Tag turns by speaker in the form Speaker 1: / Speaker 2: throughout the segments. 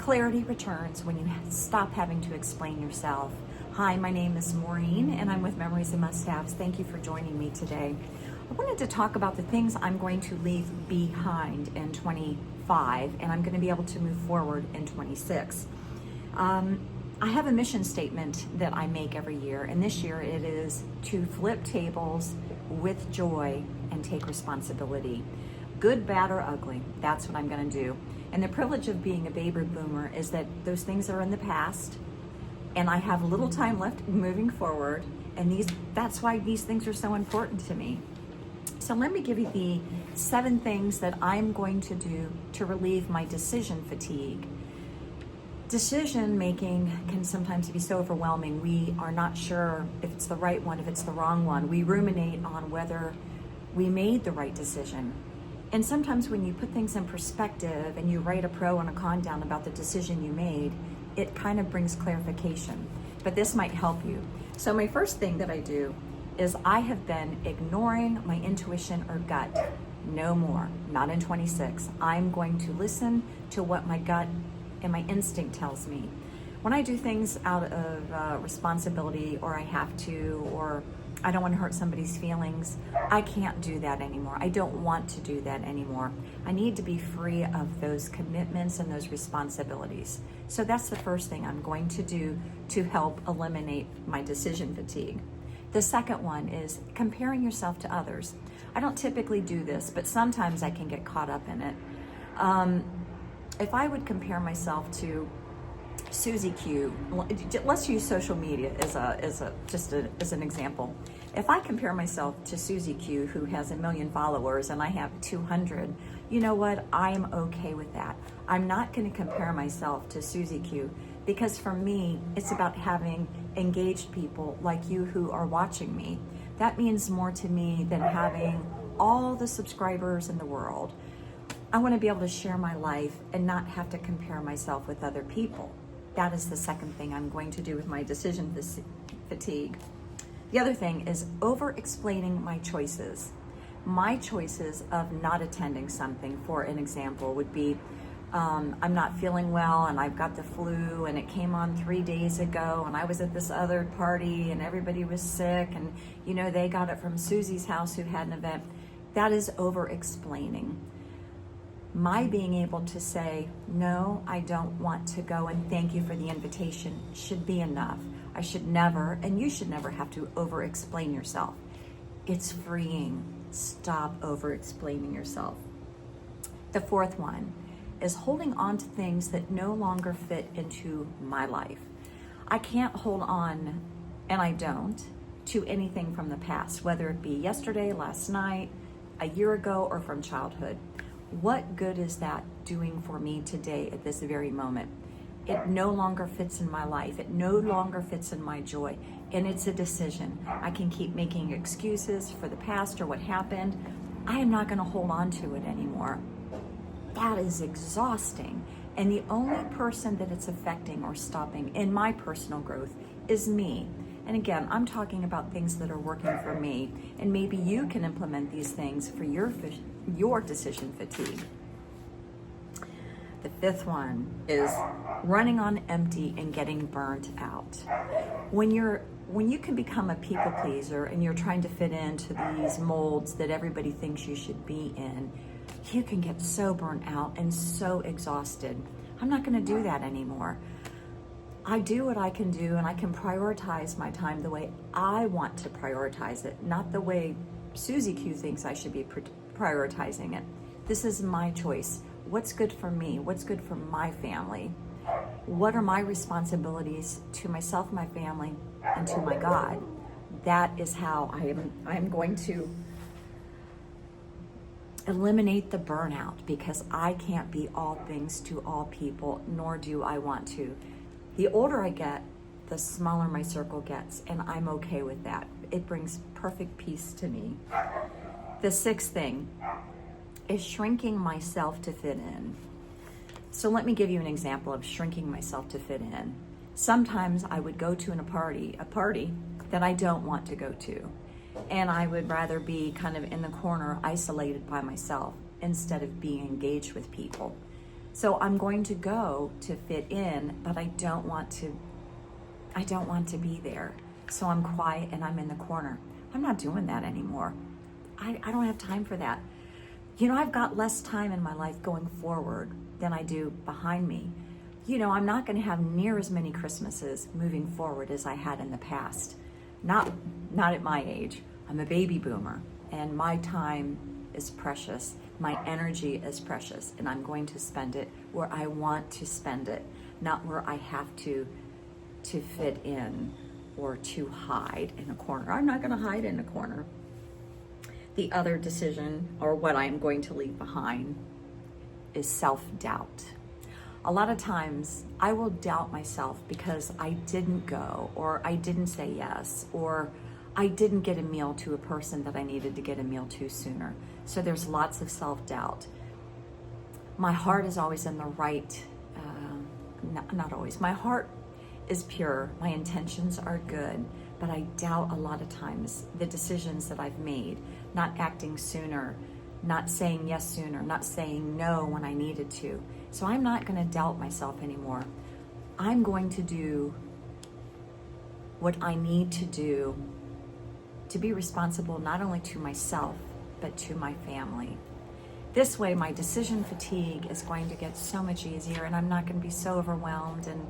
Speaker 1: Clarity returns when you stop having to explain yourself. Hi, my name is Maureen, and I'm with Memories and Must-Haves. Thank you for joining me today. I wanted to talk about the things I'm going to leave behind in 25, and I'm going to be able to move forward in 26. I have a mission statement that I make every year, and this year it is to flip tables with joy and take responsibility. Good, bad, or ugly, that's what I'm going to do. And the privilege of being a baby boomer is that those things are in the past, and I have little time left moving forward, and that's why these things are so important to me. So let me give you the 7 things that I'm going to do to relieve my decision fatigue. Decision making can sometimes be so overwhelming. We are not sure if it's the right one, if it's the wrong one. We ruminate on whether we made the right decision. And sometimes when you put things in perspective and you write a pro and a con down about the decision you made, it kind of brings clarification. But this might help you. So my first thing that I do is I have been ignoring my intuition or gut. No more, not in 26. I'm going to listen to what my gut and my instinct tells me. When I do things out of responsibility, or I have to, or I don't want to hurt somebody's feelings, I can't do that anymore. I don't want to do that anymore. I need to be free of those commitments and those responsibilities. So that's the first thing I'm going to do to help eliminate my decision fatigue. The second one is comparing yourself to others. I don't typically do this, but sometimes I can get caught up in it. If I would compare myself to Susie Q, let's use social media as an example. If I compare myself to Susie Q, who has 1 million followers and I have 200, you know what? I am okay with that. I'm not going to compare myself to Susie Q, because for me, it's about having engaged people like you who are watching me. That means more to me than having all the subscribers in the world. I want to be able to share my life and not have to compare myself with other people. That is the second thing I'm going to do with my decision fatigue. The other thing is over-explaining my choices. My choices of not attending something, for an example, would be I'm not feeling well and I've got the flu and it came on 3 days ago and I was at this other party and everybody was sick and they got it from Susie's house who had an event. That is over-explaining. My being able to say, no, I don't want to go and thank you for the invitation should be enough. I should never, and you should never have to over-explain yourself. It's freeing. Stop over-explaining yourself. The fourth one is holding on to things that no longer fit into my life. I can't hold on, and I don't, to anything from the past, whether it be yesterday, last night, a year ago, or from childhood. What good is that doing for me today at this very moment? It no longer fits in my life. It no longer fits in my joy. And it's a decision. I can keep making excuses for the past or what happened. I am not going to hold on to it anymore. That is exhausting. And the only person that it's affecting or stopping in my personal growth is me. And again, I'm talking about things that are working for me. And maybe you can implement these things for your decision fatigue. The fifth one is running on empty and getting burnt out. When you can become a people pleaser and you're trying to fit into these molds that everybody thinks you should be in, you can get so burnt out and so exhausted. I'm not going to do that anymore. I do what I can do, and I can prioritize my time the way I want to prioritize it, not the way Susie Q thinks I should be prioritizing it. This is my choice. What's good for me? What's good for my family? What are my responsibilities to myself, my family, and to my God? That is how I am going to eliminate the burnout, because I can't be all things to all people, nor do I want to. The older I get, the smaller my circle gets, and I'm okay with that. It brings perfect peace to me. The sixth thing is shrinking myself to fit in. So let me give you an example of shrinking myself to fit in. Sometimes I would go to a party that I don't want to go to, and I would rather be kind of in the corner, isolated by myself, instead of being engaged with people. So I'm going to go to fit in, but I don't want to be there. So I'm quiet and I'm in the corner. I'm not doing that anymore. I don't have time for that. I've got less time in my life going forward than I do behind me. I'm not going to have near as many Christmases moving forward as I had in the past. Not at my age. I'm a baby boomer, and my time is precious. My energy is precious, and I'm going to spend it where I want to spend it, not where I have to fit in or to hide in a corner. I'm not going to hide in a corner. The other decision, or what I am going to leave behind, is self-doubt. A lot of times I will doubt myself because I didn't go, or I didn't say yes, or I didn't get a meal to a person that I needed to get a meal to sooner. So there's lots of self-doubt. My heart is always in the right, not always. My heart is pure, my intentions are good, but I doubt a lot of times the decisions that I've made, not acting sooner, not saying yes sooner, not saying no when I needed to. So I'm not going to doubt myself anymore. I'm going to do what I need to do to be responsible not only to myself, but to my family. This way, my decision fatigue is going to get so much easier, and I'm not going to be so overwhelmed, and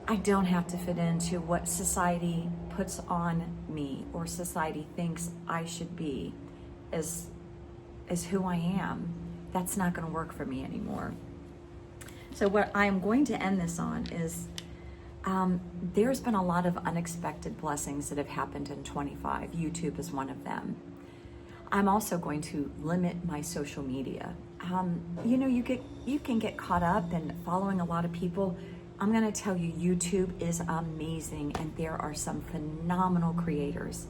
Speaker 1: I don't have to fit into what society puts on me or society thinks I should be as who I am. That's not going to work for me anymore. So what I am going to end this on is there's been a lot of unexpected blessings that have happened in 25. YouTube is one of them. I'm also going to limit my social media. You can get caught up in following a lot of people. I'm going to tell you, YouTube is amazing, and there are some phenomenal creators.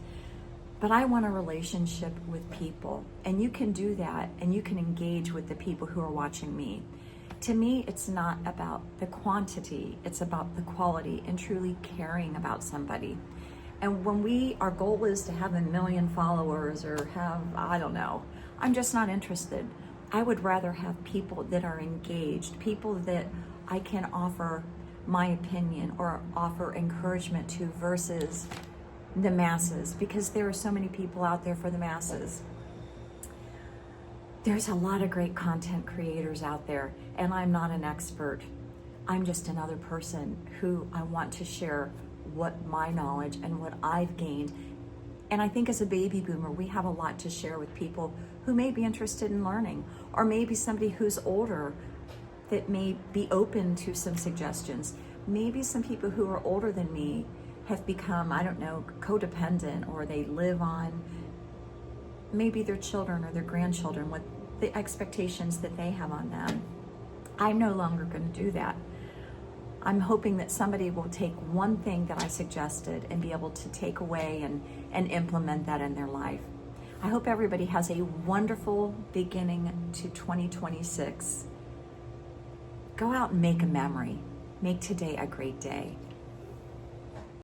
Speaker 1: But I want a relationship with people, and you can do that, and you can engage with the people who are watching me. To me, it's not about the quantity, it's about the quality and truly caring about somebody. And when our goal is to have 1 million followers or have, I don't know, I'm just not interested. I would rather have people that are engaged, people that I can offer my opinion or offer encouragement to versus the masses, because there are so many people out there for the masses. There's a lot of great content creators out there, and I'm not an expert. I'm just another person who I want to share what my knowledge and what I've gained. And I think as a baby boomer, we have a lot to share with people who may be interested in learning, or maybe somebody who's older that may be open to some suggestions. Maybe some people who are older than me have become, I don't know, codependent, or they live on maybe their children or their grandchildren, what the expectations that they have on them. I'm no longer going to do that. I'm hoping that somebody will take one thing that I suggested and be able to take away and implement that in their life. I hope everybody has a wonderful beginning to 2026. Go out and make a memory. Make today a great day.